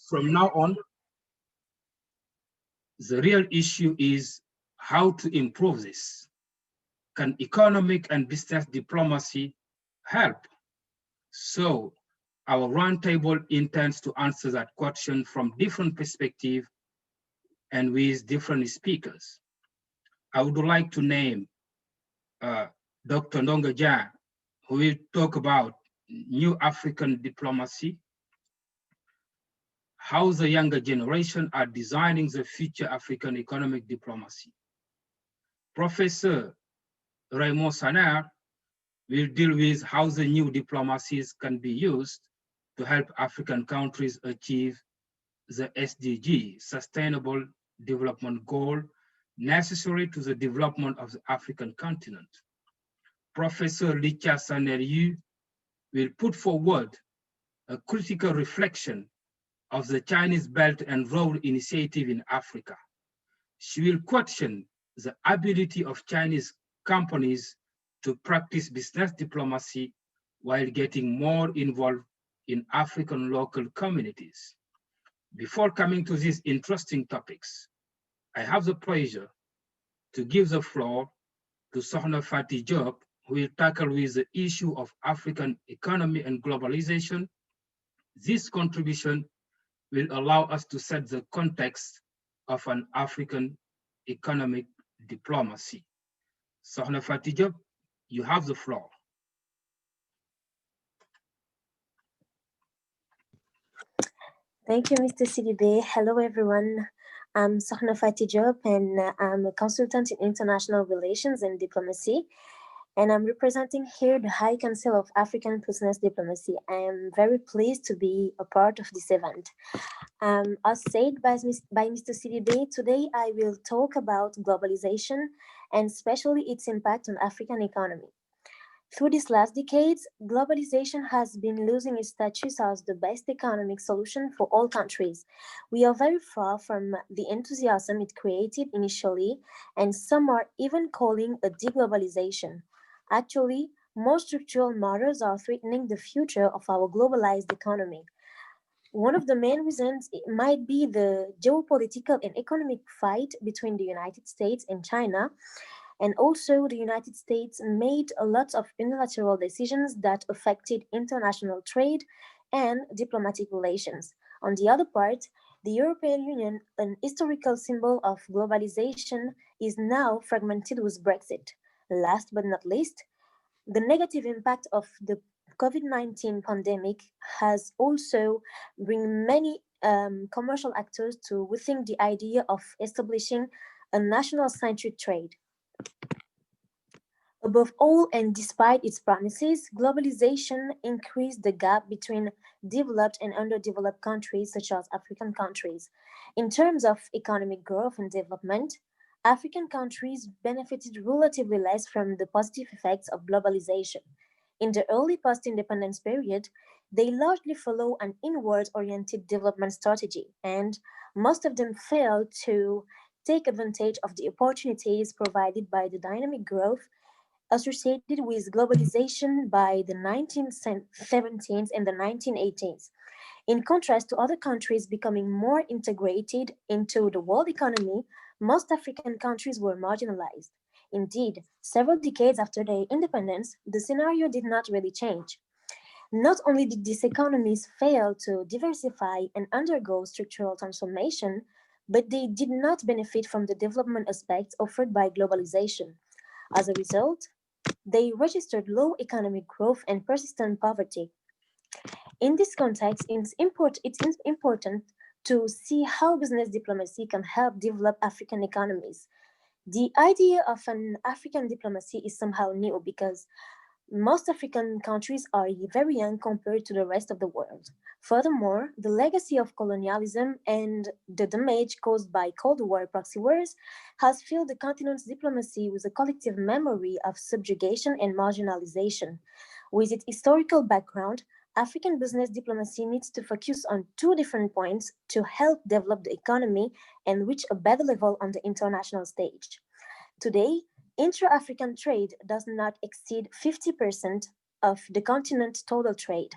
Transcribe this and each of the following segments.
from now on, the real issue is how to improve this. Can economic and business diplomacy help? So our roundtable intends to answer that question from different perspectives and with different speakers. I would like to name Dr. Ndonga Jan, who will talk about new African diplomacy, how the younger generation are designing the future African economic diplomacy. Professor Raymond Sanar will deal with how the new diplomacies can be used to help African countries achieve the SDG, Sustainable Development Goal, necessary to the development of the African continent. Professor Licha Saner-Yu will put forward a critical reflection of the Chinese Belt and Road Initiative in Africa. She will question the ability of Chinese companies to practice business diplomacy while getting more involved in African local communities. Before coming to these interesting topics, I have the pleasure to give the floor to Sokhna Faty Diop, who will tackle with the issue of African economy and globalization. This contribution will allow us to set the context of an African economic diplomacy. Sokhna Faty Diop, you have the floor. Thank you, Mr. Sidibe. Hello, everyone. I'm Sokhna Faty Diop, and I'm a consultant in international relations and diplomacy. And I'm representing here the High Council of African Business Diplomacy. I am very pleased to be a part of this event. As said by Mr. Sidibe, today I will talk about globalization and especially its impact on African economy. Through these last decades, globalization has been losing its status as the best economic solution for all countries. We are very far from the enthusiasm it created initially, and some are even calling a deglobalization. Actually, more structural matters are threatening the future of our globalized economy. One of the main reasons might be the geopolitical and economic fight between the United States and China. And also, the United States made a lot of unilateral decisions that affected international trade and diplomatic relations. On the other part, the European Union, an historical symbol of globalization, is now fragmented with Brexit. Last but not least, the negative impact of the COVID-19 pandemic has also bring many commercial actors to rethink the idea of establishing a national-centric trade. Above all, and despite its promises, globalization increased the gap between developed and underdeveloped countries such as African countries. In terms of economic growth and development, African countries benefited relatively less from the positive effects of globalization. In the early post-independence period, they largely follow an inward-oriented development strategy, and most of them failed to take advantage of the opportunities provided by the dynamic growth associated with globalization by the 1970s and the 1980s. In contrast to other countries becoming more integrated into the world economy, most African countries were marginalized. Indeed, several decades after their independence, the scenario did not really change. Not only did these economies fail to diversify and undergo structural transformation, but they did not benefit from the development aspects offered by globalization. As a result, they registered low economic growth and persistent poverty. In this context, it's important to see how business diplomacy can help develop African economies. The idea of an African diplomacy is somehow new because most African countries are very young compared to the rest of the world. Furthermore, the legacy of colonialism and the damage caused by Cold War proxy wars has filled the continent's diplomacy with a collective memory of subjugation and marginalization. With its historical background, African business diplomacy needs to focus on two different points to help develop the economy and reach a better level on the international stage. Today, intra-African trade does not exceed 50% of the continent's total trade.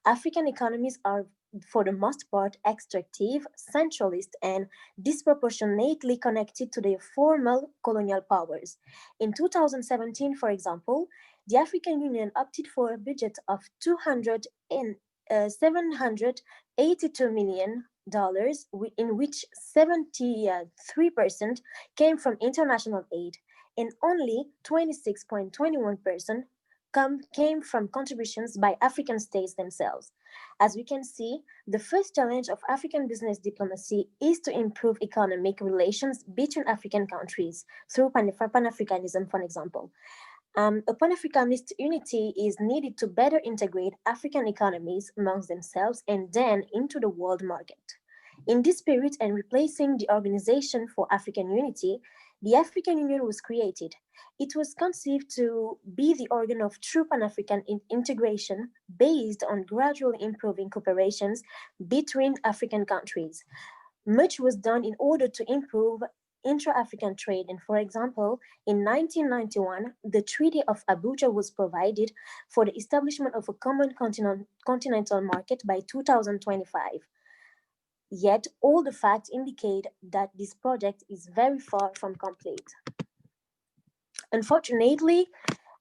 African economies are for the most part extractive, centralist, and disproportionately connected to their formal colonial powers. In 2017, for example, the African Union opted for a budget of 782 million dollars, in which 73% came from international aid and only 26.21% came from contributions by African states themselves. As we can see, the first challenge of African business diplomacy is to improve economic relations between African countries through Pan-Africanism, for example. A Pan-Africanist unity is needed to better integrate African economies amongst themselves and then into the world market. In this spirit and replacing the Organization for African Unity, the African Union was created. It was conceived to be the organ of true Pan-African integration based on gradually improving cooperations between African countries. Much was done in order to improve intra-African trade, and for example, in 1991, the Treaty of Abuja was provided for the establishment of a common continental market by 2025. Yet, all the facts indicate that this project is very far from complete. Unfortunately,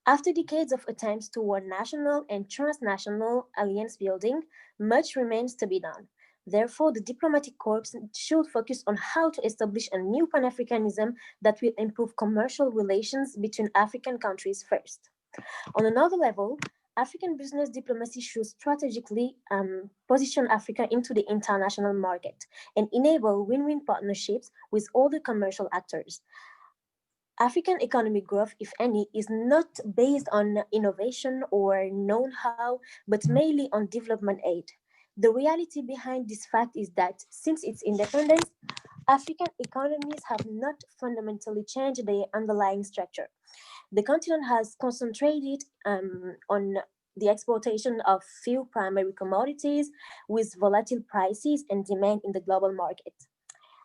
after decades of attempts toward national and transnational alliance building, much remains to be done. Therefore, the diplomatic corps should focus on how to establish a new Pan-Africanism that will improve commercial relations between African countries first. On another level, African business diplomacy should strategically position Africa into the international market and enable win-win partnerships with other commercial actors. African economic growth, if any, is not based on innovation or know-how, but mainly on development aid. The reality behind this fact is that since its independence, African economies have not fundamentally changed their underlying structure. The continent has concentrated on the exportation of few primary commodities with volatile prices and demand in the global market.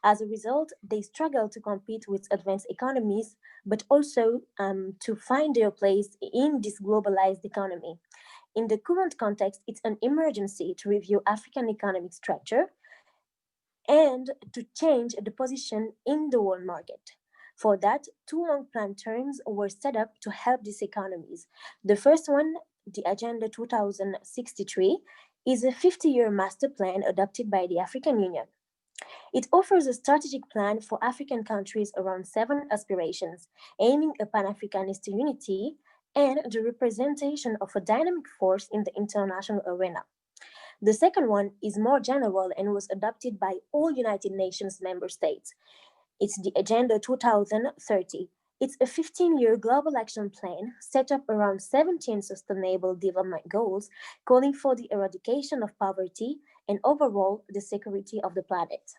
As a result, they struggle to compete with advanced economies, but also to find their place in this globalized economy. In the current context, it's an emergency to review African economic structure and to change the position in the world market. For that, two long-planned terms were set up to help these economies. The first one, the Agenda 2063, is a 50-year master plan adopted by the African Union. It offers a strategic plan for African countries around 7 aspirations, aiming at Pan-Africanist unity and the representation of a dynamic force in the international arena. The second one is more general and was adopted by all United Nations member states. It's the Agenda 2030. It's a 15-year global action plan set up around 17 sustainable development goals, calling for the eradication of poverty and overall the security of the planet.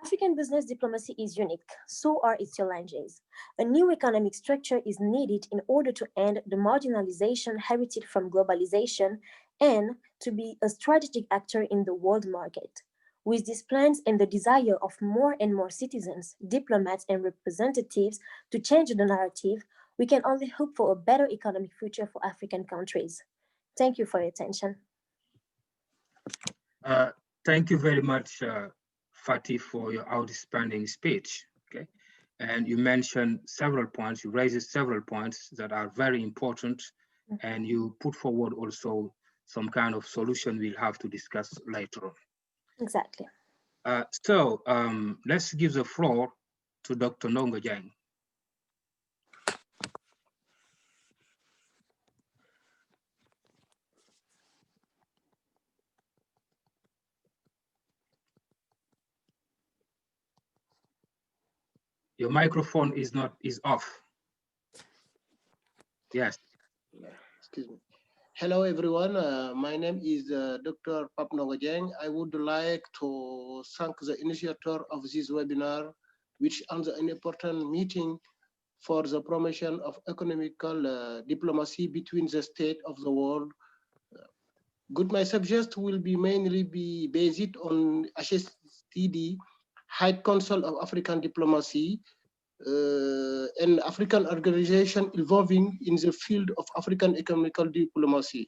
African business diplomacy is unique, so are its challenges. A new economic structure is needed in order to end the marginalization heralded from globalization and to be a strategic actor in the world market. With these plans and the desire of more and more citizens, diplomats, and representatives to change the narrative, we can only hope for a better economic future for African countries. Thank you for your attention. Thank you very much, Fatih, for your outstanding speech. Okay, and you mentioned several points. You raised several points that are very important, and you put forward also some kind of solution we'll have to discuss later on. Exactly. So let's give the floor to Dr. Ndongo Dieng. Your microphone is off. Yes. Excuse me. Hello, everyone. My name is Dr. Ndongo Dieng. I would like to thank the initiator of this webinar, which is an important meeting for the promotion of economical diplomacy between the state of the world. My subject will be mainly based on HSTD, High Council of African Diplomacy, an African organization evolving in the field of African economical diplomacy.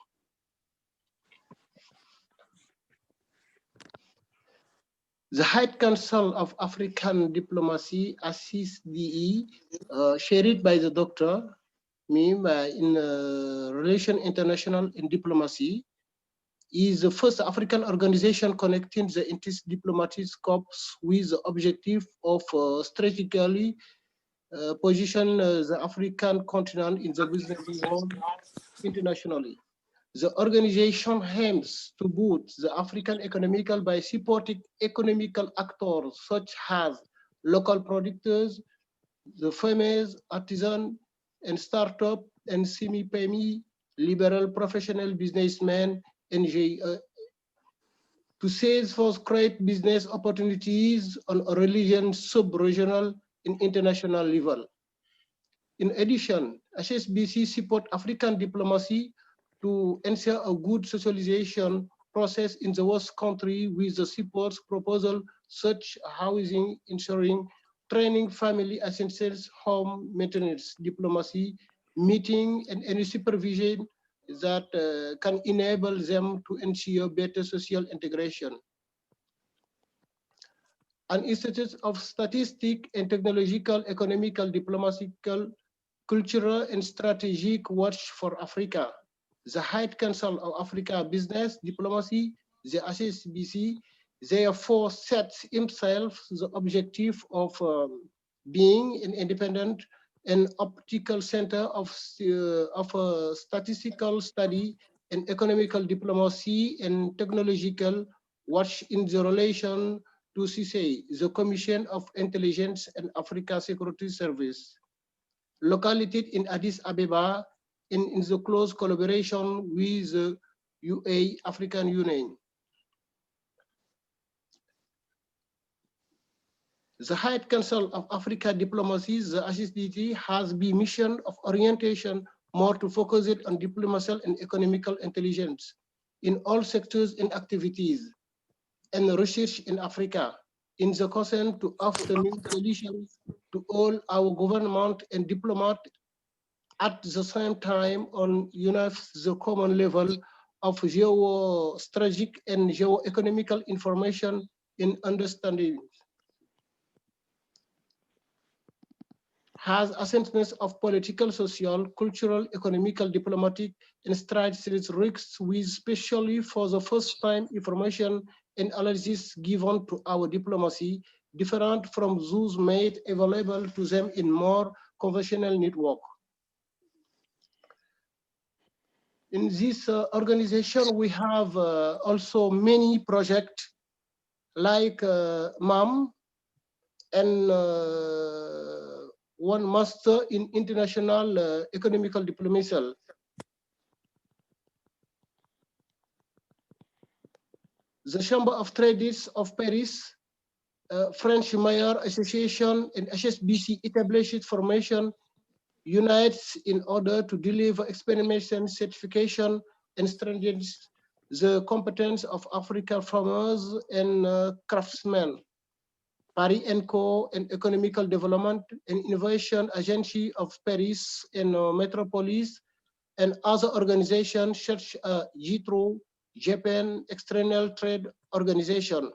The High Council of African Diplomacy, ACIS-DE, chaired by the Dr. Mim in Relation International in Diplomacy, is the first African organization connecting the diplomatic corps with the objective of strategically position the African continent in the business world internationally. The organization aims to boost the African economical by supporting economical actors such as local producers, the farmers, artisans, and startup and semi-payme, liberal professional businessmen, and to seize for create business opportunities on a religion, sub-regional, and international level. In addition, HSBC support African diplomacy to ensure a good socialization process in the host country with the support proposal such housing, ensuring, training, family essentials, home maintenance, diplomacy, meeting, and any supervision that can enable them to ensure better social integration. An Institute of Statistics and Technological, Economical, Diplomatical, Cultural, and Strategic Watch for Africa, the High Council of Africa Business Diplomacy, the HSBC, therefore sets himself the objective of being an independent and optical center of statistical study and economical diplomacy and technological watch in the relation to CISA, the Commission of Intelligence and Africa Security Service, located in Addis Ababa in the close collaboration with the UA African Union. The High Council of Africa Diplomacy, the HSDT, has the mission of orientation more to focus it on diplomacy and economical intelligence in all sectors and activities, and research in Africa, in the concern to afternoon solutions to all our government and diplomat at the same time on Univ the common level of geostrategic and geoeconomical information in understanding. Has a sentence of political, social, cultural, economical, diplomatic, and strategic risks with especially for the first time information and analysis given to our diplomacy, different from those made available to them in more conventional network. In this organization, we have also many projects like MAM and one master in international economical diplomacy. The Chamber of Trades of Paris, French Mayor Association, and HSBC established formation unites in order to deliver experimentation, certification, and strengthen the competence of African farmers and craftsmen. Paris & Co. and Economical Development and Innovation Agency of Paris and Metropolis, and other organizations such as JITRO, Japan External Trade Organization,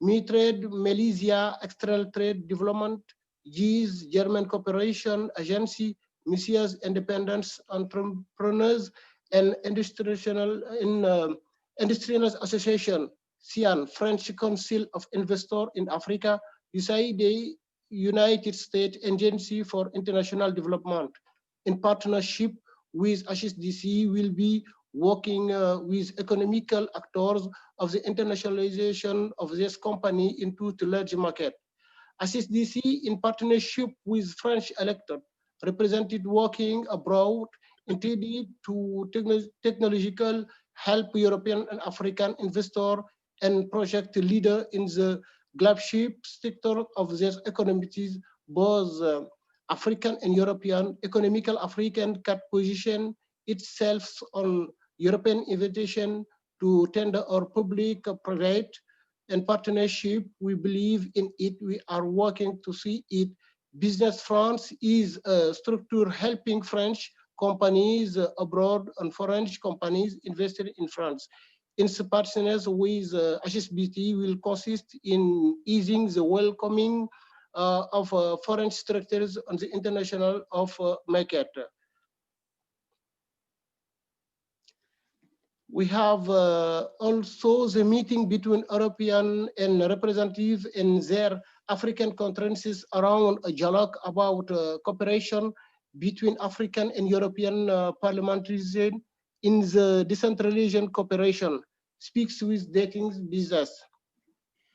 MITRADE, Malaysia External Trade Development, GIS, German Cooperation Agency, Messias Independent Entrepreneurs, and Industrial Association, CIAN, French Council of Investors in Africa, USAID, United States Agency for International Development. In partnership with HSDC, will be working with economical actors of the internationalization of this company into the large market. HSDC, in partnership with French elected, represented working abroad, intended to technological help European and African investor and project leader in the flagship sector of these economies, both African and European. Economical African can position itself on European invitation to tender or public private and partnership. We believe in it. We are working to see it. Business France is a structure helping French companies abroad and foreign companies invested in France. its partners with HSBC will consist in easing the welcoming of foreign structures on the international market. We have also the meeting between European and representatives in their African conferences around a dialogue about cooperation between African and European parliamentaries in the decentralization cooperation, speaks with dating business.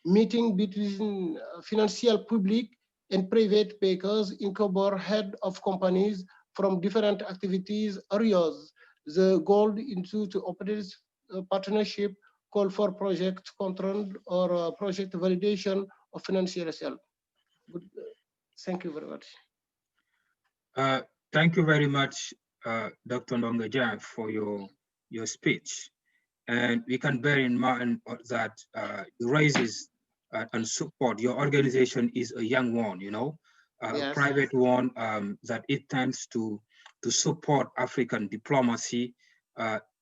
Meeting between financial public and private payers incorporate head of companies from different activities areas. The goal into to operate partnership call for project control or project validation of financial sale. Thank you very much. Thank you very much, Dr. Ndongajan, for your speech. And we can bear in mind that you raises and support. Your organization is a young one, you know, yes. A private one that it tends to support African diplomacy,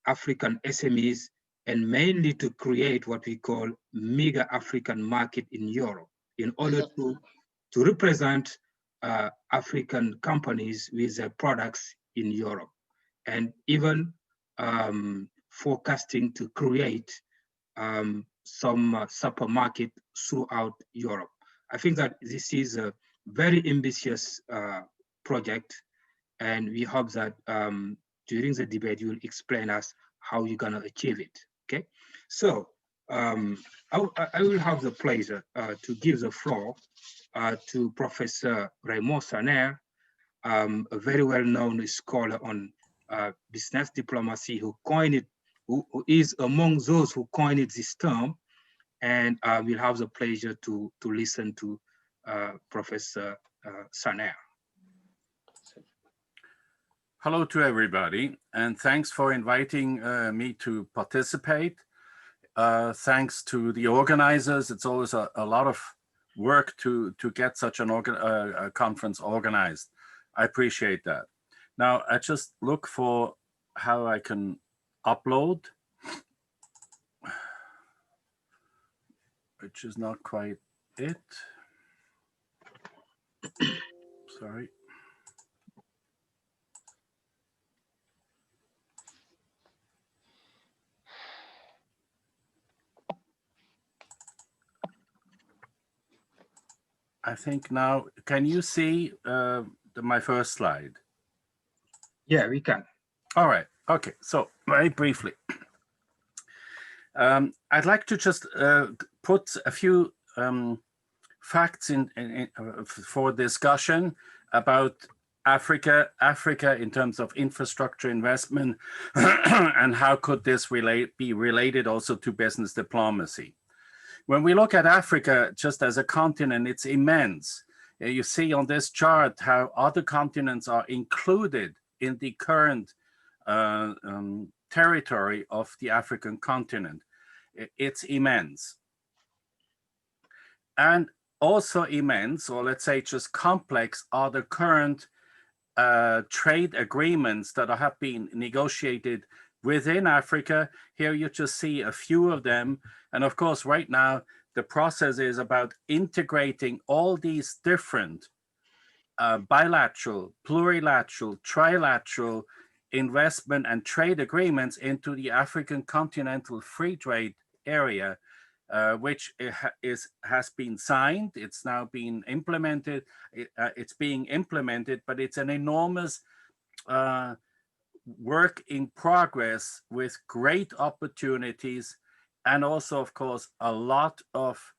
African SMEs, and mainly to create what we call mega African market in Europe in order to represent African companies with their products in Europe, and even forecasting to create some supermarket throughout Europe. I think that this is a very ambitious project, and we hope that during the debate you will explain us how you're gonna achieve it, okay? So I will have the pleasure to give the floor to Professor Raymond Saner, a very well-known scholar on business diplomacy who is among those who coined this term, and we'll have the pleasure to listen to Professor Saner. Hello to everybody, and thanks for inviting me to participate. Thanks to the organizers. It's always a lot of work to get such a conference organized. I appreciate that. Now, I just look for how I can upload, which is not quite it. Sorry. I think now, can you see my first slide? Yeah, we can. All right. Okay. So very briefly, I'd like to just put a few facts for discussion about Africa in terms of infrastructure investment, and how could this be related also to business diplomacy. When we look at Africa just as a continent, it's immense. You see on this chart how other continents are included in the current territory of the African continent. It's immense. And also immense, or let's say just complex, are the current trade agreements that have been negotiated within Africa. Here you just see a few of them. And of course, right now, the process is about integrating all these different bilateral, plurilateral, trilateral investment and trade agreements into the African continental free trade area, which has been signed. It's now been implemented. It's being implemented, but it's an enormous work in progress with great opportunities, and also, of course, a lot of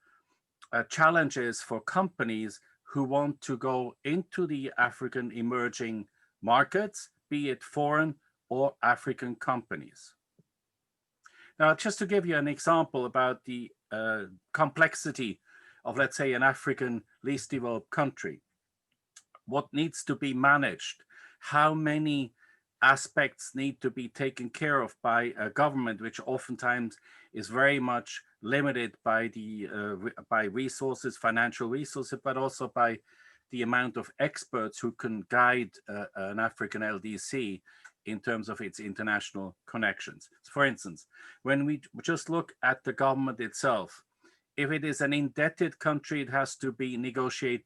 challenges for companies who want to go into the African emerging markets, be it foreign or African companies. Now, just to give you an example about the complexity of, let's say, an African least developed country, what needs to be managed, how many aspects need to be taken care of by a government, which oftentimes is very much limited by the by resources, financial resources, but also by the amount of experts who can guide an African LDC in terms of its international connections. So for instance, when we just look at the government itself, if it is an indebted country, it has to negotiate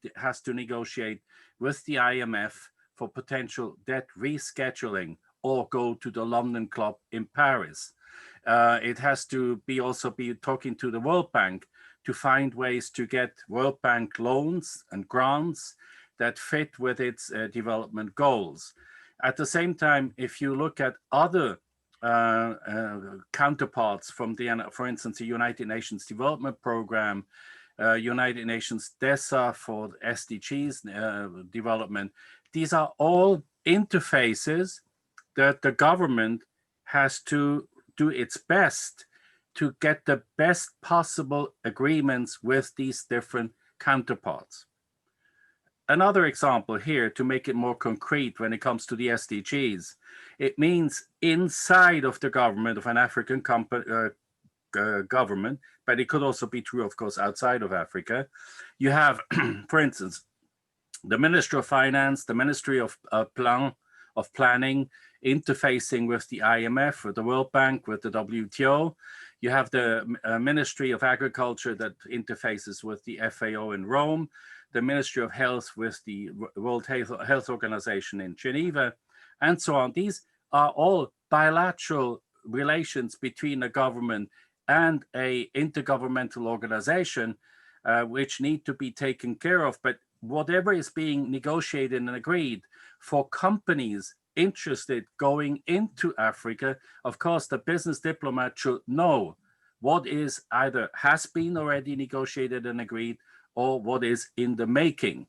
with the IMF for potential debt rescheduling or go to the London Club in Paris. It has to also be talking to the World Bank to find ways to get World Bank loans and grants that fit with its development goals. At the same time, if you look at other counterparts from for instance, the United Nations Development Program, United Nations DESA for SDGs development, these are all interfaces that the government has to do its best to get the best possible agreements with these different counterparts. Another example here to make it more concrete when it comes to the SDGs, it means inside of the government of an African government, but it could also be true, of course, outside of Africa. You have, for instance, the Ministry of Finance, the Ministry of Planning, interfacing with the IMF, with the World Bank, with the WTO. You have the Ministry of Agriculture that interfaces with the FAO in Rome, the Ministry of Health with the World Health Organization in Geneva, and so on. These are all bilateral relations between a government and an intergovernmental organization, which need to be taken care of. But whatever is being negotiated and agreed for companies interested going into Africa, of course, the business diplomat should know what is either has been already negotiated and agreed or what is in the making,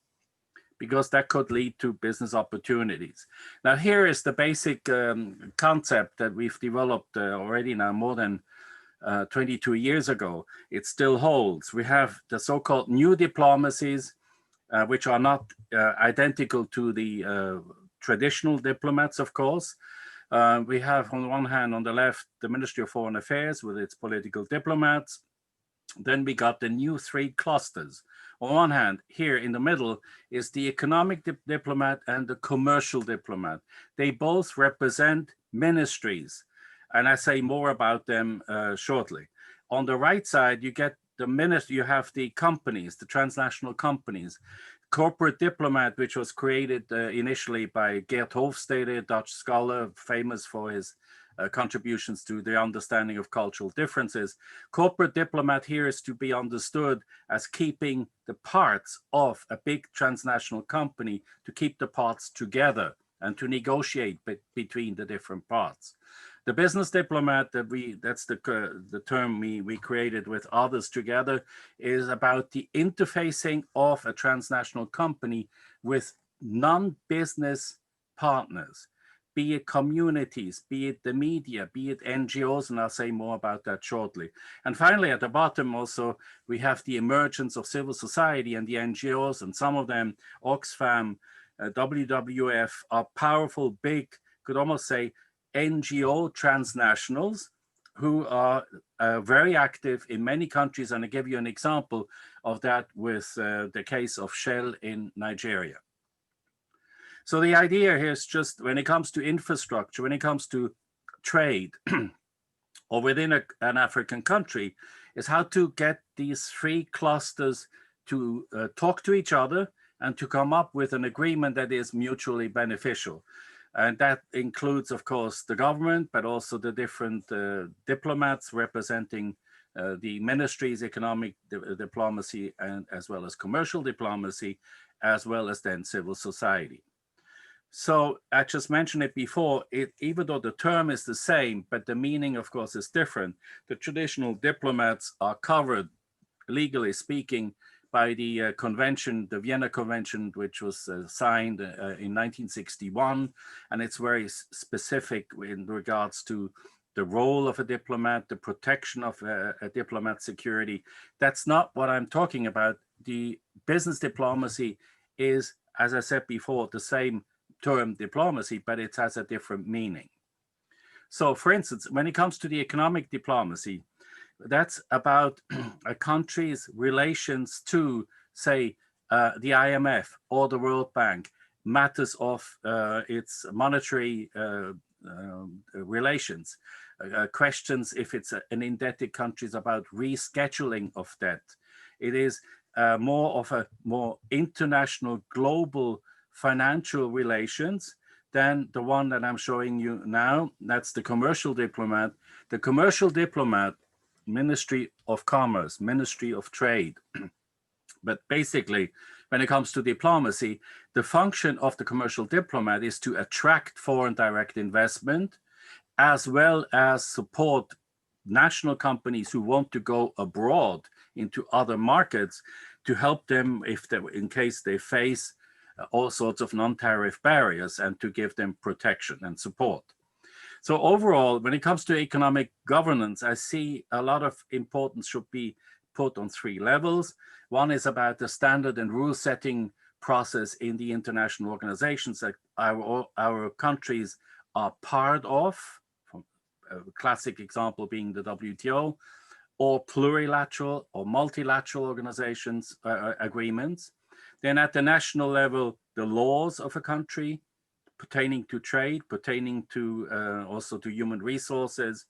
because that could lead to business opportunities. Now, here is the basic concept that we've developed already now more than 22 years ago. It still holds. We have the so-called new diplomacies, which are not identical to the traditional diplomats, of course. We have on one hand, on the left, the Ministry of Foreign Affairs with its political diplomats. Then we got the new three clusters. On one hand, here in the middle is the economic diplomat and the commercial diplomat. They both represent ministries, and I say more about them shortly. On the right side, you get you have the companies, the transnational companies. Corporate diplomat, which was created initially by Geert Hofstede, a Dutch scholar famous for his contributions to the understanding of cultural differences. Corporate diplomat here is to be understood as keeping the parts of a big transnational company, to keep the parts together and to negotiate between the different parts. The business diplomat, that's the term we created with others together, is about the interfacing of a transnational company with non-business partners, be it communities, be it the media, be it NGOs, and I'll say more about that shortly. And finally, at the bottom also, we have the emergence of civil society and the NGOs, and some of them, Oxfam, WWF, are powerful, big, could almost say, NGO transnationals who are very active in many countries. And I'll give you an example of that with the case of Shell in Nigeria. So the idea here is just when it comes to infrastructure, when it comes to trade or within an African country, is how to get these three clusters to talk to each other and to come up with an agreement that is mutually beneficial. And that includes, of course, the government, but also the different diplomats representing the ministries, economic diplomacy, and as well as commercial diplomacy, as well as then civil society. So I just mentioned it before, even though the term is the same, but the meaning, of course, is different. The traditional diplomats are covered, legally speaking, by the convention, the Vienna Convention, which was signed in 1961. And it's very specific in regards to the role of a diplomat, the protection of a diplomat's security. That's not what I'm talking about. The business diplomacy is, as I said before, the same term diplomacy, but it has a different meaning. So for instance, when it comes to the economic diplomacy, that's about a country's relations to, say, the IMF or the World Bank, matters of its monetary relations, questions if it's an indebted country is about rescheduling of debt. It is more of a more international, global financial relations than the one that I'm showing you now. That's the commercial diplomat. The commercial diplomat, Ministry of Commerce, Ministry of Trade. But basically, when it comes to diplomacy, the function of the commercial diplomat is to attract foreign direct investment, as well as support national companies who want to go abroad into other markets, to help them if they, in case they face all sorts of non-tariff barriers, and to give them protection and support. So overall, when it comes to economic governance, I see a lot of importance should be put on 3 levels. One is about the standard and rule setting process in the international organizations that our countries are part of, a classic example being the WTO, or plurilateral or multilateral organizations agreements. Then at the national level, the laws of a country pertaining to trade, pertaining to also to human resources.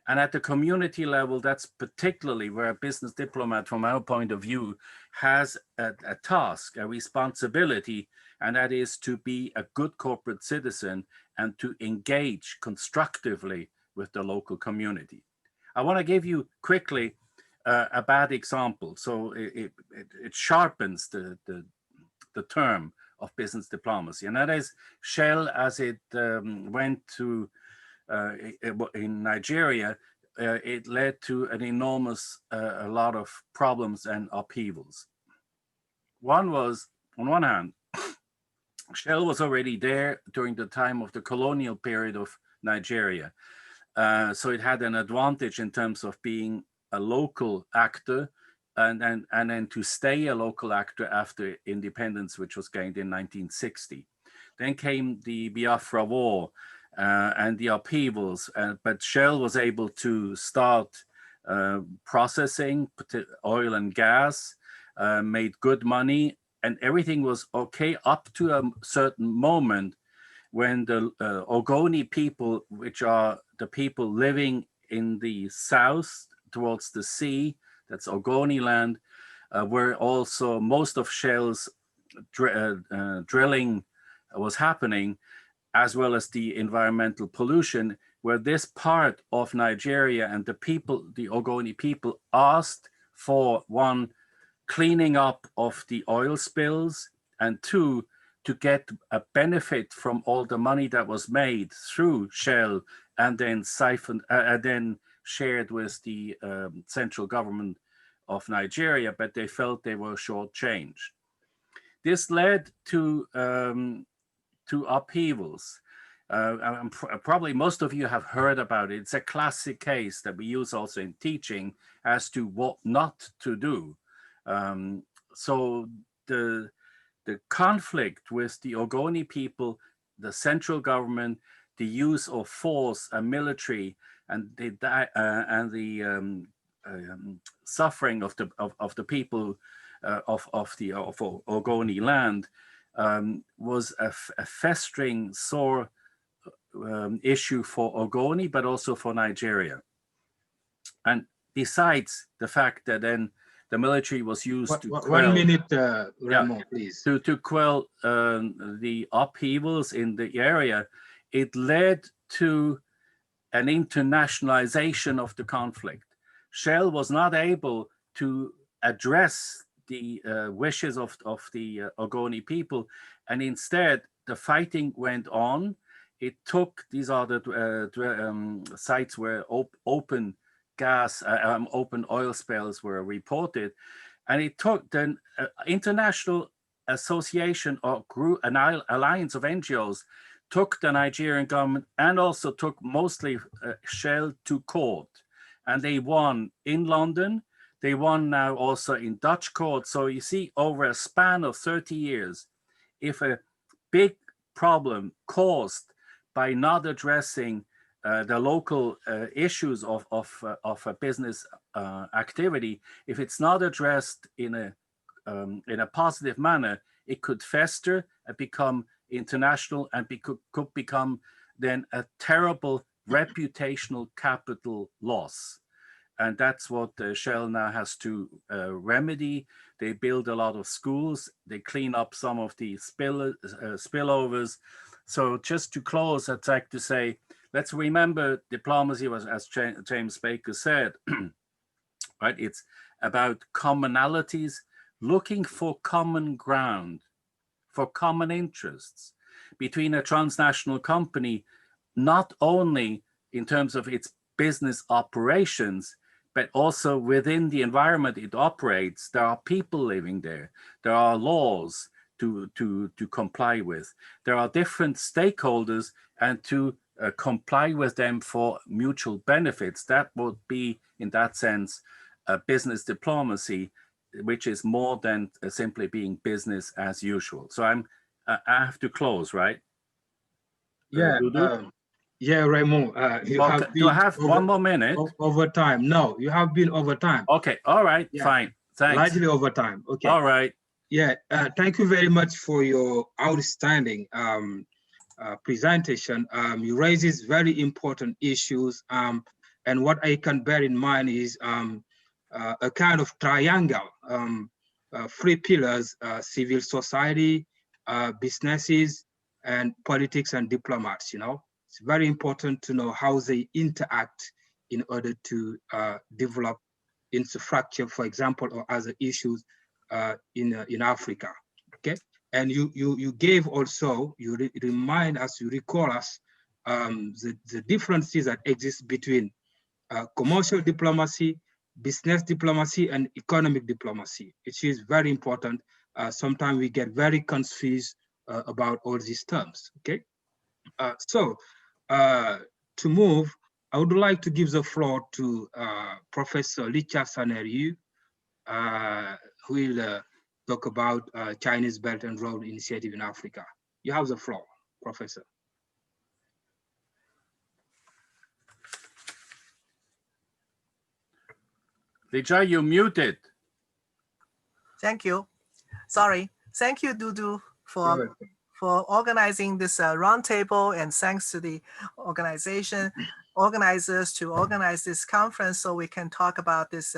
And at the community level, that's particularly where a business diplomat, from our point of view, has a task, a responsibility, and that is to be a good corporate citizen and to engage constructively with the local community. I want to give you quickly a bad example. So it sharpens the term of business diplomacy, and that is Shell as it went to in Nigeria. It led to an enormous a lot of problems and upheavals. One was, on one hand, Shell was already there during the time of the colonial period of Nigeria. So it had an advantage in terms of being a local actor, and then to stay a local actor after independence, which was gained in 1960. Then came the Biafra War and the upheavals, but Shell was able to start processing oil and gas, made good money, and everything was okay up to a certain moment when the Ogoni people, which are the people living in the south towards the sea, that's Ogoni land, where also most of Shell's drilling was happening, as well as the environmental pollution, where this part of Nigeria and the people, the Ogoni people, asked for, one, cleaning up of the oil spills, and two, to get a benefit from all the money that was made through Shell and then siphoned, then shared with the central government of Nigeria, but they felt they were shortchanged. This led to upheavals. Probably most of you have heard about it. It's a classic case that we use also in teaching as to what not to do. So the conflict with the Ogoni people, the central government, the use of force and military, and the suffering of the people of Ogoni land was a festering sore issue for Ogoni, but also for Nigeria. And besides the fact that then the military was used to quell, 1 minute, Ramon, please. To quell the upheavals in the area, it led to an internationalization of the conflict. Shell was not able to address the wishes of the Ogoni people, and instead the fighting went on. It took, these are the sites where open gas, open oil spills were reported, and it took the international association or group, an alliance of NGOs, took the Nigerian government and also took mostly Shell to court, and they won in London. They won now also in Dutch court. So you see, over a span of 30 years, if a big problem caused by not addressing the local issues of a business activity, if it's not addressed in a in a positive manner, it could fester and become international, and could become then a terrible reputational capital loss. And that's what Shell now has to remedy. They build a lot of schools. They clean up some of the spillovers. So just to close, I'd like to say, let's remember diplomacy was, as James Baker said, right? It's about commonalities, looking for common ground, for common interests between a transnational company, not only in terms of its business operations, but also within the environment it operates. There are people living there. There are laws to comply with. There are different stakeholders, and to comply with them for mutual benefits. That would be, in that sense, a business diplomacy, which is more than simply being business as usual. So I have to close, right? Yeah, yeah, Raymond. You have been do I have one more minute? Over time. No, you have been over time. Okay, all right, Yeah. fine. Thanks. Largely over time. Okay. All right. Yeah, thank you very much for your outstanding presentation. You raises very important issues, and what I can bear in mind is a kind of triangle, 3 pillars: civil society, businesses, and politics and diplomats. You know, it's very important to know how they interact in order to develop infrastructure, for example, or other issues in Africa. Okay, and you gave also, you remind us, you recall us the differences that exist between commercial diplomacy, business diplomacy, and economic diplomacy. It is very important. Sometimes we get very confused about all these terms. Okay, so to move, I would like to give the floor to Professor Licha Saneriu, who will talk about Chinese Belt and Road Initiative in Africa. You have the floor, Professor. Licha, you're muted. Thank you. Sorry. Thank you, Dudu, for organizing this roundtable, and thanks to the organizers to organize this conference so we can talk about this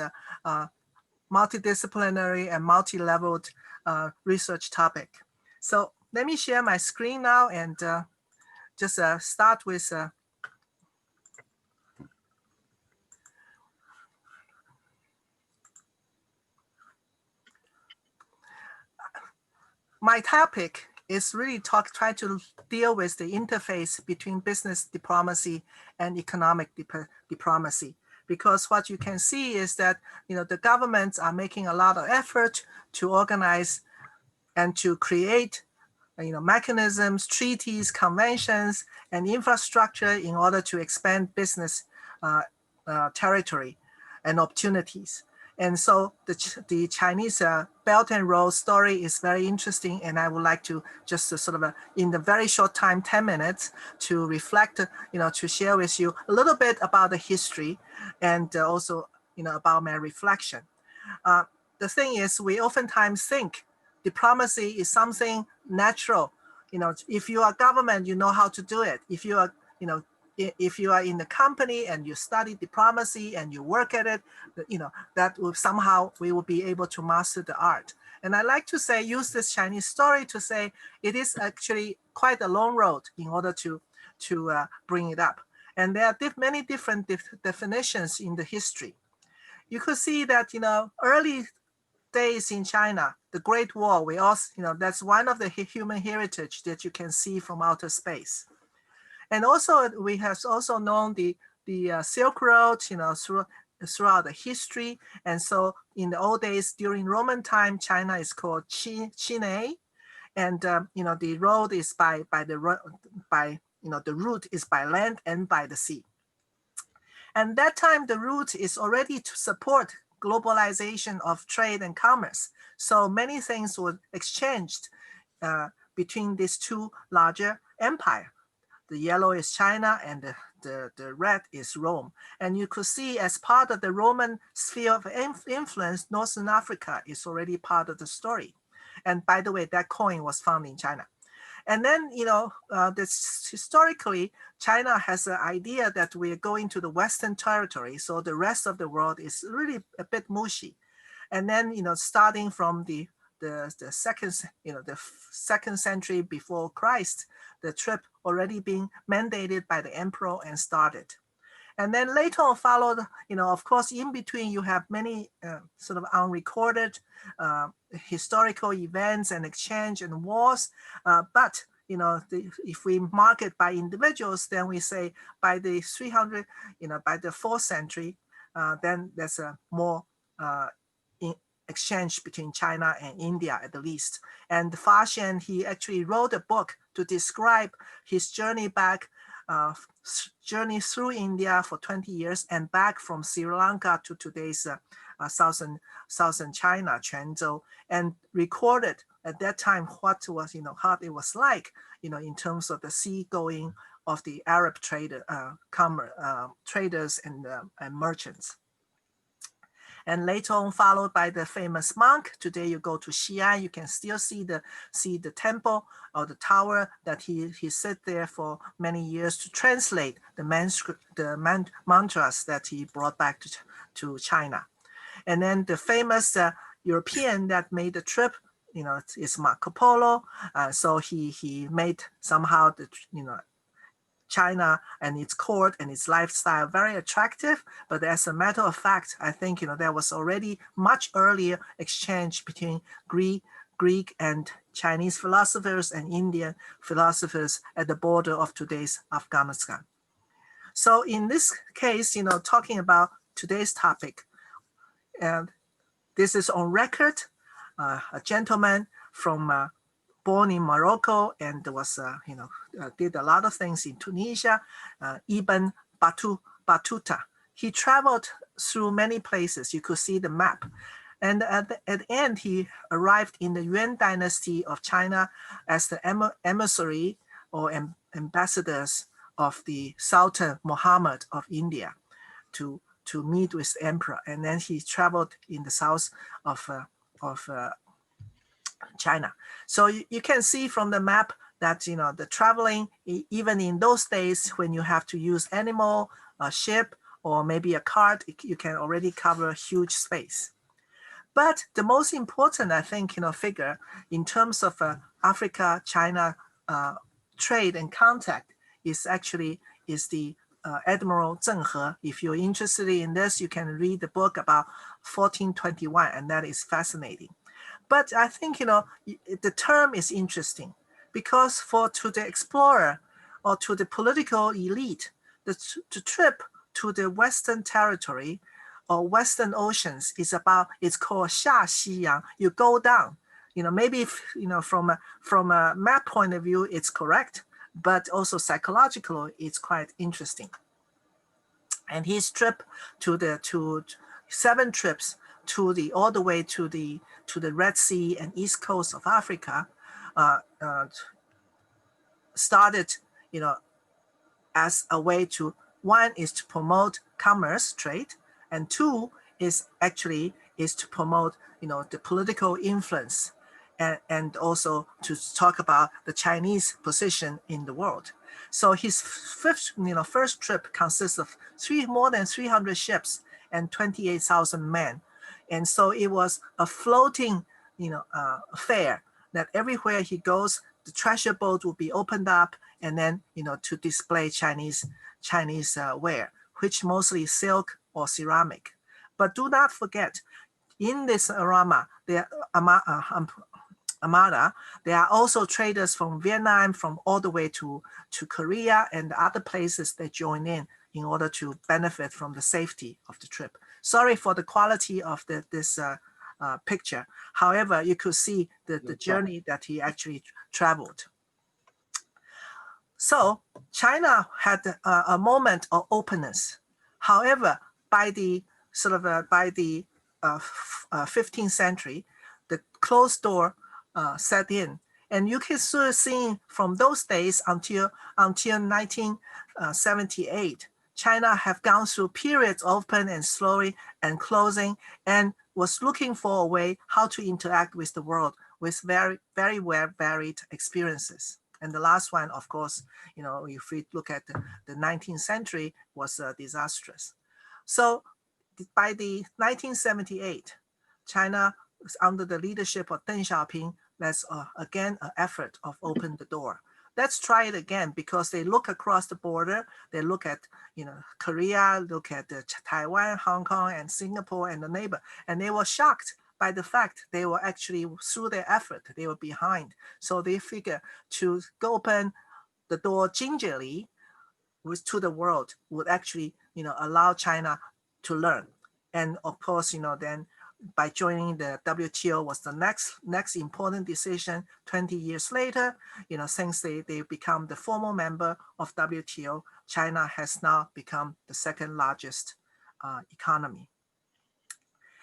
multidisciplinary and multi-leveled research topic. So let me share my screen now and just start with my topic is really try to deal with the interface between business diplomacy and economic diplomacy. Because what you can see is that, you know, the governments are making a lot of effort to organize and to create, you know, mechanisms, treaties, conventions, and infrastructure in order to expand business territory and opportunities. And so the Chinese Belt and Road story is very interesting, and I would like to just sort of in the very short time, 10 minutes, to reflect, you know, to share with you a little bit about the history and also, you know, about my reflection. The thing is, we oftentimes think diplomacy is something natural. You know, if you are government, you know how to do it. If you are, you know, if you are in the company and you study diplomacy and you work at it, you know, that will somehow we will be able to master the art. And I like to say, use this Chinese story to say it is actually quite a long road in order to bring it up. And there are many different definitions in the history. You could see that, you know, early days in China, the Great Wall, we also, you know, that's one of the human heritage that you can see from outer space. And also, we have also known the Silk Road, you know, throughout the history. And so, in the old days, during Roman time, China is called Chine, and you know, the road is you know, the route is by land and by the sea. And that time, the route is already to support globalization of trade and commerce. So many things were exchanged between these two larger empires. The yellow is China and the red is Rome. And you could see as part of the Roman sphere of influence, Northern Africa is already part of the story. And by the way, that coin was found in China. And then, historically, China has an idea that we are going to the Western territory. So the rest of the world is really a bit mushy. And then, starting from the second century before Christ, the trip already being mandated by the emperor and started. And then later on followed, of course, in between you have many sort of unrecorded historical events and exchange and wars. But if we mark it by individuals, then we say by the 300, by the 4th century, then there's a more exchange between China and India at the least. And Faxian, he actually wrote a book to describe his journey back, journey through India for 20 years and back from Sri Lanka to today's southern China, Quanzhou, and recorded at that time what was, how it was like, in terms of the seagoing of the Arab traders and merchants. And later on followed by the famous monk. Today you go to Xi'an, you can still see the temple or the tower that he sit there for many years to translate the mantras that he brought back to China. And then the famous European that made the trip, is Marco Polo. So he made somehow the, China and its court and its lifestyle very attractive. But as a matter of fact, I think, there was already much earlier exchange between Greek and Chinese philosophers and Indian philosophers at the border of today's Afghanistan. So in this case, talking about today's topic, and this is on record, a gentleman from born in Morocco and was, did a lot of things in Tunisia, Ibn Battuta. He traveled through many places. You could see the map. And at the end, he arrived in the Yuan dynasty of China as the emissary or ambassadors of the Sultan Muhammad of India to meet with the emperor. And then he traveled in the south of China. So you can see from the map that, the traveling, even in those days when you have to use animal, a ship, or maybe a cart, you can already cover a huge space. But the most important, I think, figure in terms of Africa-China trade and contact is the Admiral Zheng He. If you're interested in this, you can read the book about 1421, and that is fascinating. But I think, the term is interesting because to the explorer or to the political elite, the trip to the Western territory or Western oceans is called 下西洋. You go down. Maybe if, from a map point of view, it's correct, but also psychologically, it's quite interesting. And his trip to 7 trips all the way to the Red Sea and east coast of Africa started, as a way to, one is to promote commerce, trade, and 2 is to promote, the political influence and also to talk about the Chinese position in the world. So his first trip consists of more than 300 ships and 28,000 men. And so it was a floating, affair that everywhere he goes, the treasure boat will be opened up and then, to display Chinese ware, which mostly silk or ceramic. But do not forget, in this armada, there are also traders from Vietnam, from all the way to Korea and other places that join in order to benefit from the safety of the trip. Sorry for the quality of this picture. However, you could see the journey that he actually traveled. So China had a moment of openness. However, by the 15th century, the closed door set in, And you can sort of see from those days until 1978, China have gone through periods open and slowly and closing, and was looking for a way how to interact with the world with very, very varied experiences. And the last one, of course, if we look at the 19th century, was disastrous. So by the 1978, China, under the leadership of Deng Xiaoping, that's again an effort of open the door. Let's try it again, because they look across the border, they look at Korea, look at Taiwan, Hong Kong, and Singapore, and the neighbor, and they were shocked by the fact they were actually, through their effort, they were behind. So they figure to go open the door gingerly to the world would actually allow China to learn. And of course, then by joining the WTO was the next important decision 20 years later. Since they become the formal member of WTO, China has now become the second largest economy.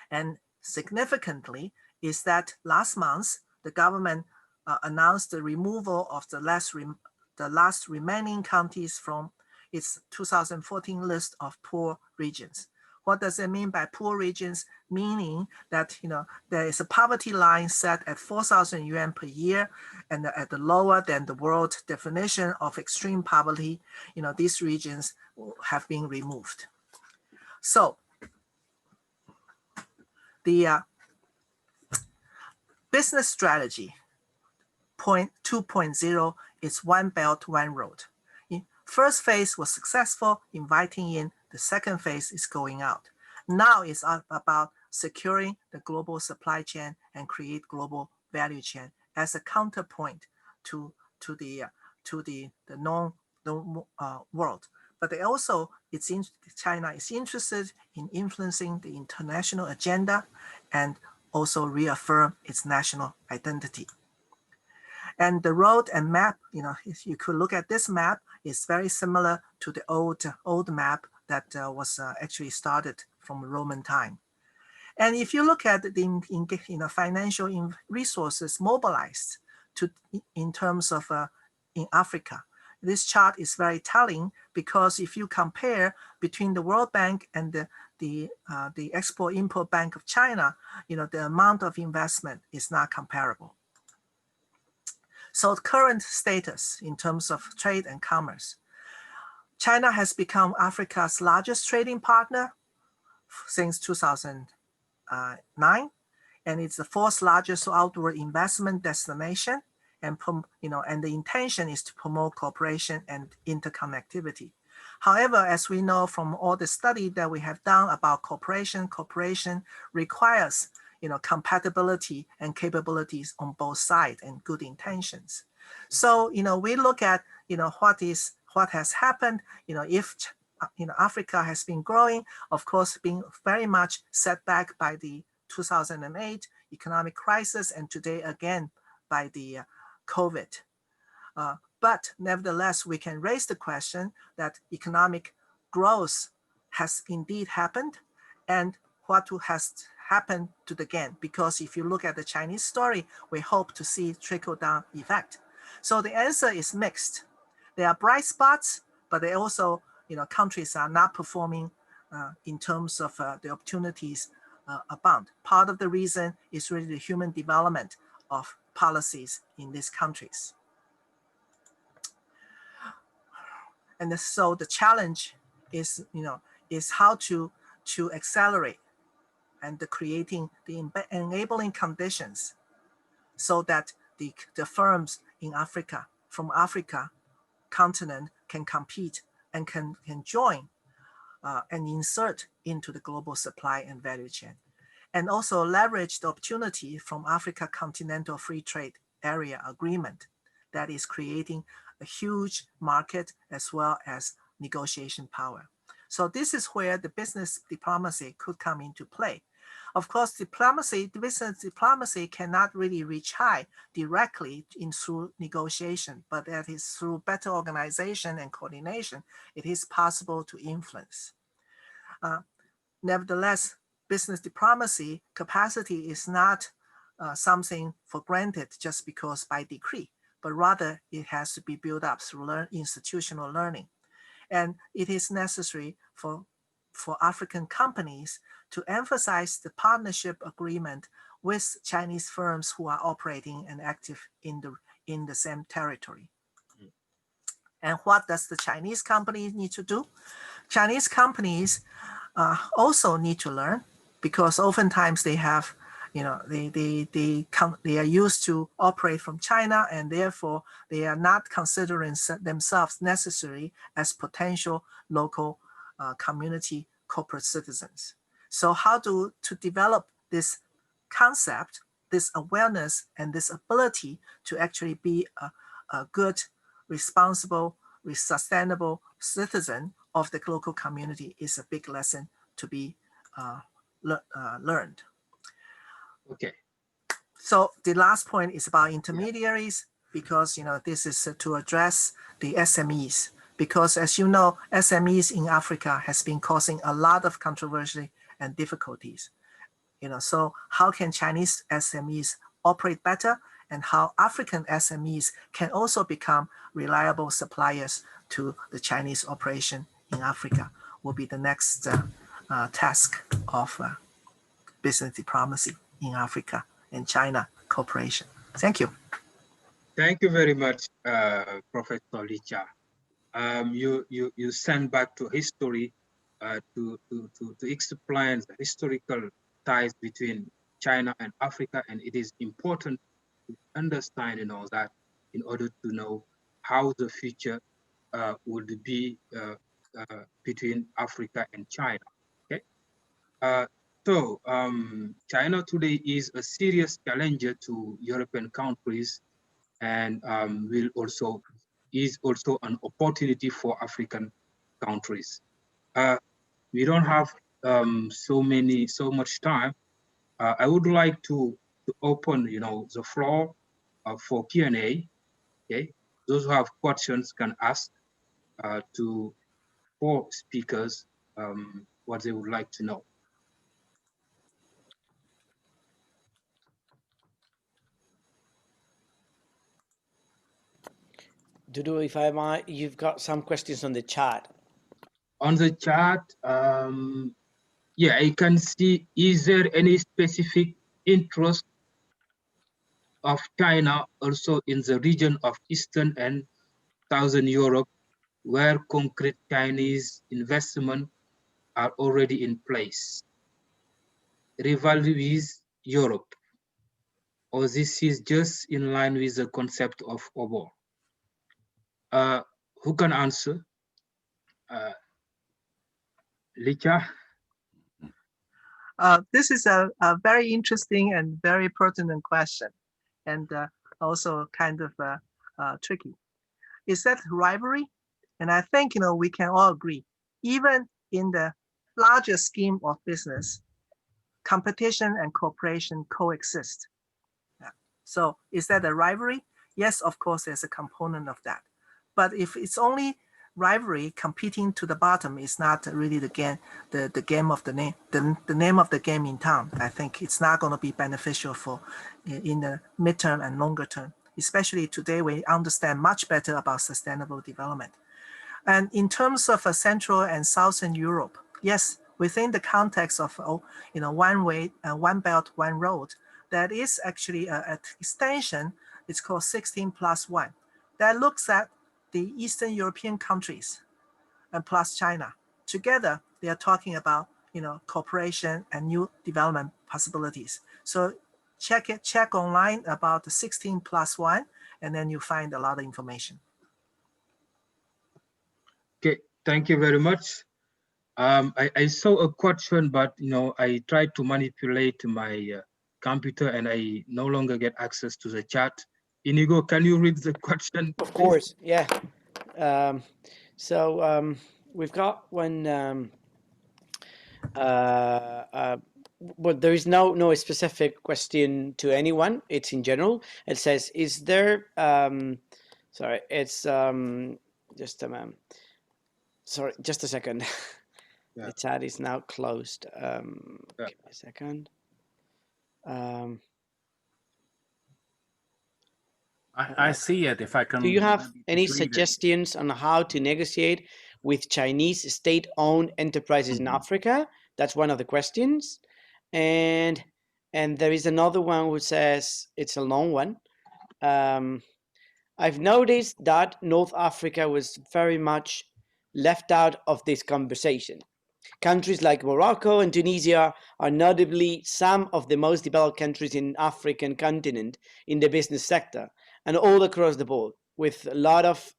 And significantly is that last month, the government announced the removal of the last remaining counties from its 2014 list of poor regions. What does it mean by poor regions? Meaning that there is a poverty line set at 4,000 yuan per year, and at the lower than the world definition of extreme poverty, these regions have been removed. So the business strategy 2.0 is One Belt, One Road. First phase was successful, inviting in. The second phase is going out. Now it's about securing the global supply chain and create global value chain as a counterpoint to the known world. But China is interested in influencing the international agenda and also reaffirm its national identity. And the road and map, if you could look at this map, is very similar to the old map that was actually started from Roman time. And if you look at the financial resources mobilized in terms of in Africa, this chart is very telling, because if you compare between the World Bank and the Export-Import Bank of China, the amount of investment is not comparable. So current status in terms of trade and commerce. China has become Africa's largest trading partner since 2009, and it's the fourth largest outward investment destination. And the intention is to promote cooperation and interconnectivity. However, as we know from all the study that we have done about cooperation requires compatibility and capabilities on both sides and good intentions. So we look at what has happened. If Africa has been growing, of course, being very much set back by the 2008 economic crisis, and today again by the COVID. But nevertheless, we can raise the question that economic growth has indeed happened, and what has happened to the gain. Because if you look at the Chinese story, we hope to see trickle-down effect. So the answer is mixed. There are bright spots, but they also, countries are not performing in terms of the opportunities abound. Part of the reason is really the human development of policies in these countries. And so the challenge is, is how to accelerate and creating the enabling conditions so that the firms in Africa, from Africa continent, can compete and can join and insert into the global supply and value chain. And also leverage the opportunity from Africa Continental Free Trade Area Agreement that is creating a huge market as well as negotiation power. So this is where the business diplomacy could come into play. Of course, business diplomacy cannot really reach high directly through negotiation, but that is through better organization and coordination, it is possible to influence. Nevertheless, business diplomacy capacity is not something for granted just because by decree, but rather it has to be built up through institutional learning. And it is necessary for African companies to emphasize the partnership agreement with Chinese firms who are operating and active in the same territory. And what does the Chinese company need to do? Chinese companies also need to learn, because oftentimes they have, they are used to operate from China, and therefore they are not considering themselves necessary as potential local community corporate citizens. So how to develop this concept, this awareness, and this ability to actually be a good, responsible, sustainable citizen of the local community is a big lesson to be learned. Okay. So the last point is about intermediaries, because this is to address the SMEs, because as you know, SMEs in Africa has been causing a lot of controversy and difficulties. So how can Chinese SMEs operate better, and how African SMEs can also become reliable suppliers to the Chinese operation in Africa will be the next task of business diplomacy in Africa and China cooperation. Thank you. Thank you very much, Professor Licha. You send back to history to explain the historical ties between China and Africa, and it is important to understand, that in order to know how the future would be between Africa and China. Okay. So China today is a serious challenger to European countries, and is also an opportunity for African countries. We don't have so much time. I would like to open, the floor for Q&A. Okay, those who have questions can ask to 4 speakers what they would like to know. Dudu, if I might, you've got some questions on the chat. On the chat, yeah, I can see, is there any specific interest of China also in the region of Eastern and Southern Europe, where concrete Chinese investment are already in place, rivalry with Europe, or this is just in line with the concept of OBOR? Who can answer? Licha? This is a very interesting and very pertinent question, and also kind of tricky. Is that rivalry? And I think we can all agree, even in the larger scheme of business, competition and cooperation coexist. So is that a rivalry? Yes, of course, there's a component of that. But if it's only rivalry, competing to the bottom is not really the game, the game of the name, the name of the game in town. I think it's not going to be beneficial for in the midterm and longer term. Especially today, we understand much better about sustainable development. And in terms of Central and Southern Europe, yes, within the context of one way, one belt, one road, that is actually an extension. It's called 16+1. That looks at the Eastern European countries and plus China. Together, they are talking about cooperation and new development possibilities. So check online about the 16+1, and then you find a lot of information. Okay, thank you very much. I saw a question, but I tried to manipulate my computer and I no longer get access to the chat. Inigo, can you read the question? Of course, yeah. We've got one. But there is no specific question to anyone. It's in general. It says, "Is there?" Sorry, it's just a sorry, just a second. Yeah. The chat is now closed. Yeah. Give me a second. I see it. If I can. Do you have maybe any just read it. suggestions on how to negotiate with Chinese state-owned enterprises in Africa? That's one of the questions. And there is another one which says, it's a long one. I've noticed that North Africa was very much left out of this conversation. Countries like Morocco and Tunisia are notably some of the most developed countries in the African continent in the business sector and all across the board, with a lot of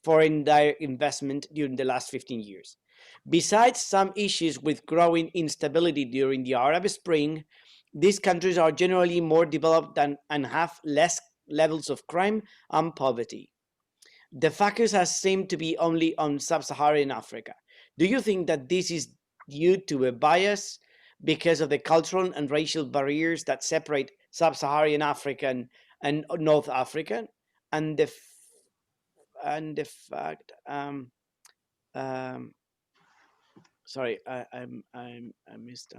foreign direct investment during the last 15 years. Besides some issues with growing instability during the Arab Spring, these countries are generally more developed and have less levels of crime and poverty. The focus has seemed to be only on sub-Saharan Africa. Do you think that this is due to a bias because of the cultural and racial barriers that separate sub-Saharan African and North African, and the fact sorry, I missed.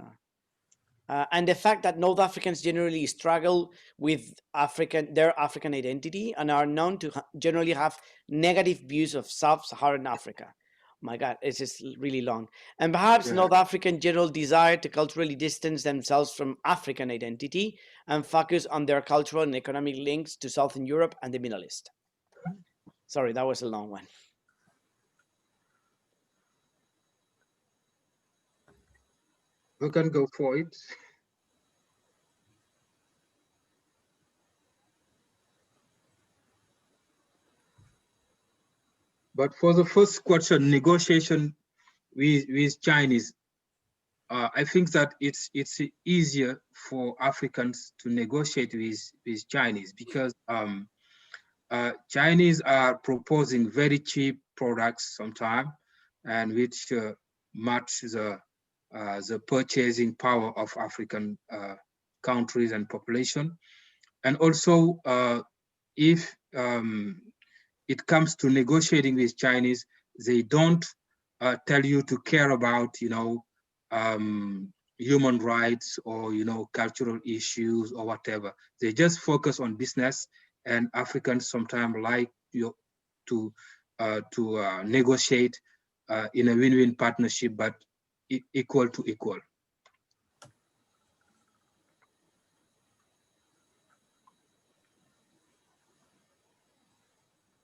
And the fact that North Africans generally struggle with their African identity and are known to generally have negative views of sub-Saharan Africa. My God, it's just really long. And perhaps North African general desire to culturally distance themselves from African identity and focus on their cultural and economic links to Southern Europe and the Middle East. Sorry, that was a long one. We can go for it. But for the first question, negotiation with Chinese, I think that it's easier for Africans to negotiate with Chinese because Chinese are proposing very cheap products sometimes, and which match the purchasing power of African countries and population. And also, if it comes to negotiating with Chinese, they don't tell you to care about, human rights or, cultural issues or whatever. They just focus on business, and Africans sometimes like to negotiate in a win-win partnership, but equal to equal.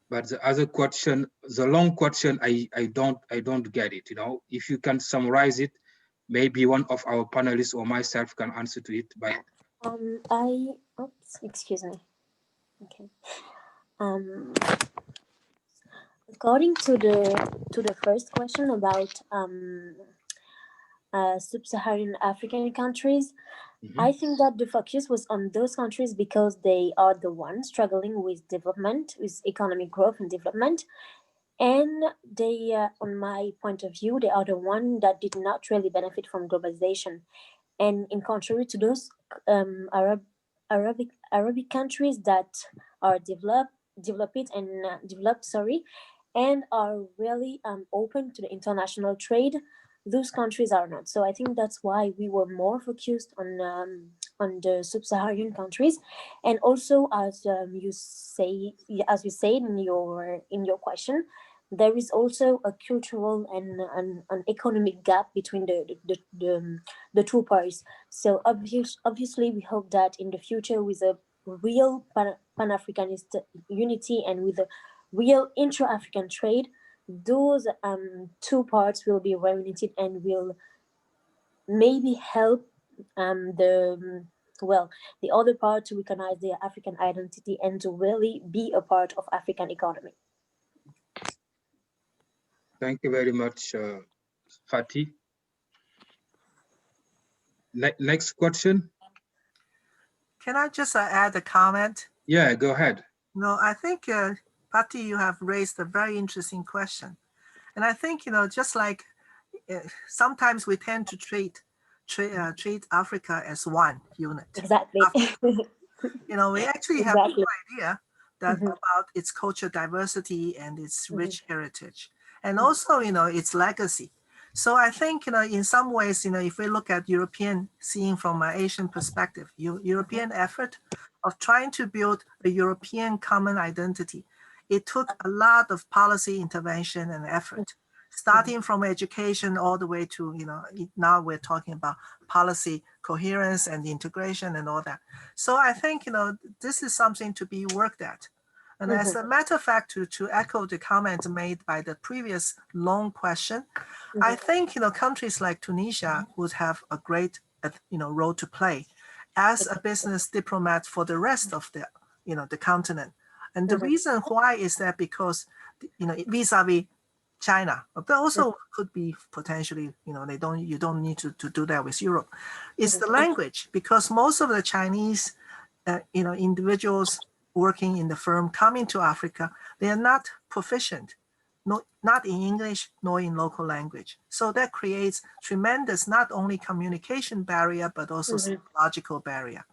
But the other question, the long question, I don't get it. If you can summarize it, maybe one of our panelists or myself can answer to it. But excuse me. Okay. According to the first question about sub-Saharan African countries, I think that the focus was on those countries because they are the ones struggling with development, with economic growth and development. And they, on my point of view, they are the ones that did not really benefit from globalization. And in contrary to those Arabic countries that are developed and are really open to the international trade, those countries are not. So I think that's why we were more focused on the sub-Saharan countries. And also, as you said in your question, there is also a cultural and an economic gap between the two parties. So obviously, we hope that in the future, with a real Pan-Africanist unity and with a real intra-African trade, those two parts will be reunited and will maybe help the other part to recognize their African identity and to really be a part of African economy. Thank you very much, Fatih. Next question. Can I just add a comment? Yeah, go ahead. No, I think, Fatih, you have raised a very interesting question. And I think, just like sometimes we tend to treat Africa as one unit. Exactly. We actually have no idea that about its cultural diversity and its rich heritage, and also, its legacy. So I think, in some ways, if we look at European, seeing from an Asian perspective, European effort of trying to build a European common identity, it took a lot of policy intervention and effort, starting from education all the way to, now we're talking about policy coherence and integration and all that. So I think, this is something to be worked at. And as a matter of fact, to echo the comment made by the previous long question, I think, countries like Tunisia would have a great, role to play as a business diplomat for the rest of the, the continent. And the reason why is that because, vis-a-vis China, but also could be potentially, you don't need to do that with Europe. It's the language, because most of the Chinese, individuals working in the firm coming to Africa, they are not proficient, not in English nor in local language. So that creates tremendous, not only communication barrier, but also psychological barrier.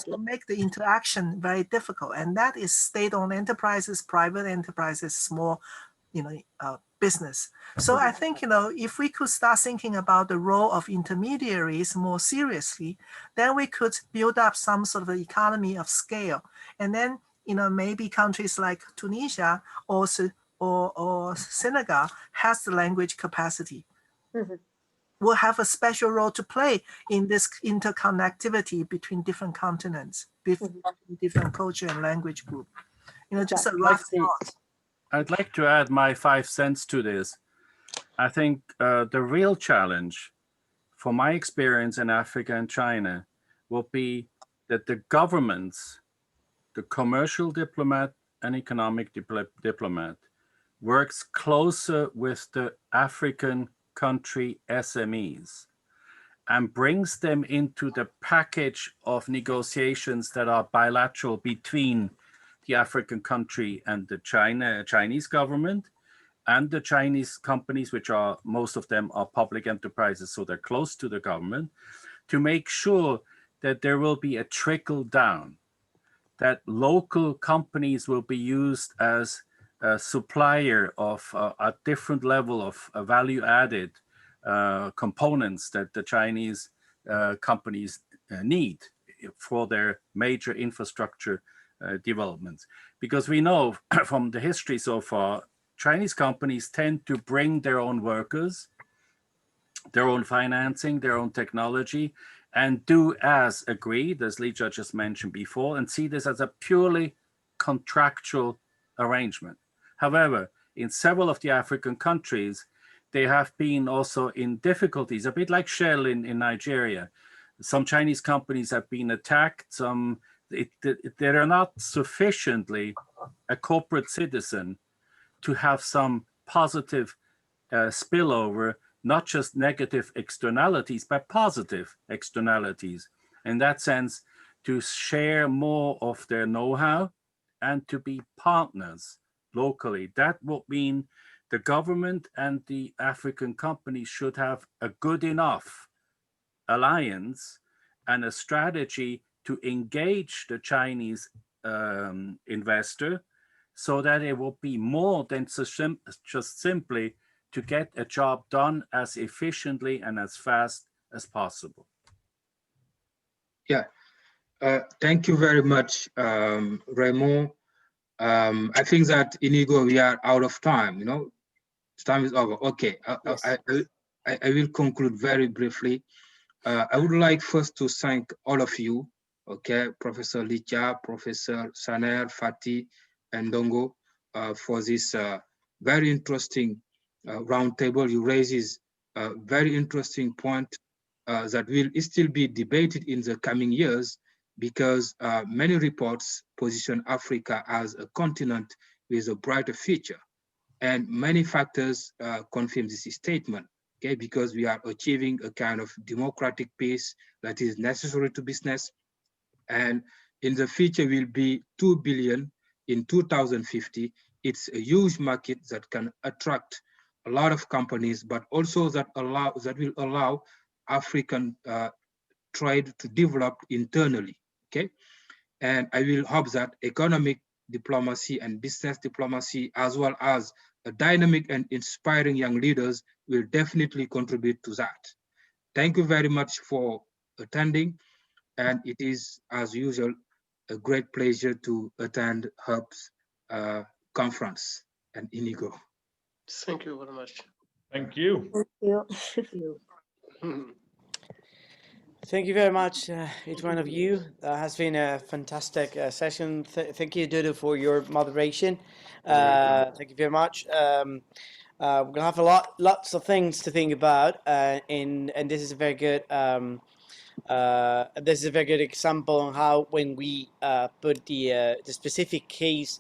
So make the interaction very difficult. And that is state-owned enterprises, private enterprises, small, business. So I think, if we could start thinking about the role of intermediaries more seriously, then we could build up some sort of economy of scale. And then, maybe countries like Tunisia or Senegal has the language capacity. Will have a special role to play in this interconnectivity between different continents, different culture and language group. Just a rough thought. I'd like to add my 5 cents to this. I think the real challenge, from my experience in Africa and China, will be that the governments, the commercial diplomat and economic diplomat, works closer with the African country SMEs and brings them into the package of negotiations that are bilateral between the African country and the Chinese government and the Chinese companies, which are, most of them are public enterprises, so they're close to the government, to make sure that there will be a trickle down, that local companies will be used as a supplier of a different level of value added components that the Chinese companies need for their major infrastructure developments. Because we know from the history so far, Chinese companies tend to bring their own workers, their own financing, their own technology, and do as agreed, as Lija just mentioned before, and see this as a purely contractual arrangement. However, in several of the African countries, they have been also in difficulties, a bit like Shell in Nigeria. Some Chinese companies have been attacked, they are not sufficiently a corporate citizen to have some positive spillover, not just negative externalities, but positive externalities. In that sense, to share more of their know-how and to be partners locally. That would mean the government and the African companies should have a good enough alliance and a strategy to engage the Chinese investor so that it will be more than just simply to get a job done as efficiently and as fast as possible. Yeah, thank you very much, Raymond. I think that Inigo, we are out of time, time is over. Okay, yes. I will conclude very briefly. I would like first to thank all of you, okay, Professor Licha, Professor Saner, Fatih, and Dongo, for this very interesting roundtable. You raises a very interesting point that will still be debated in the coming years, because many reports position Africa as a continent with a brighter future. And many factors confirm this statement, okay, because we are achieving a kind of democratic peace that is necessary to business. And in the future will be 2 billion in 2050. It's a huge market that can attract a lot of companies, but also that will allow African trade to develop internally, okay? And I will hope that economic diplomacy and business diplomacy, as well as dynamic and inspiring young leaders will definitely contribute to that. Thank you very much for attending, and it is, as usual, a great pleasure to attend Hub's conference and Inigo. Thank you very much. Thank you. Thank you. Thank you very much, each one of you. Has been a fantastic session. Thank you, Dudu, for your moderation. Thank you very much. We're gonna have lots of things to think about, and this is a very good. This is a very good example on how when we put the specific case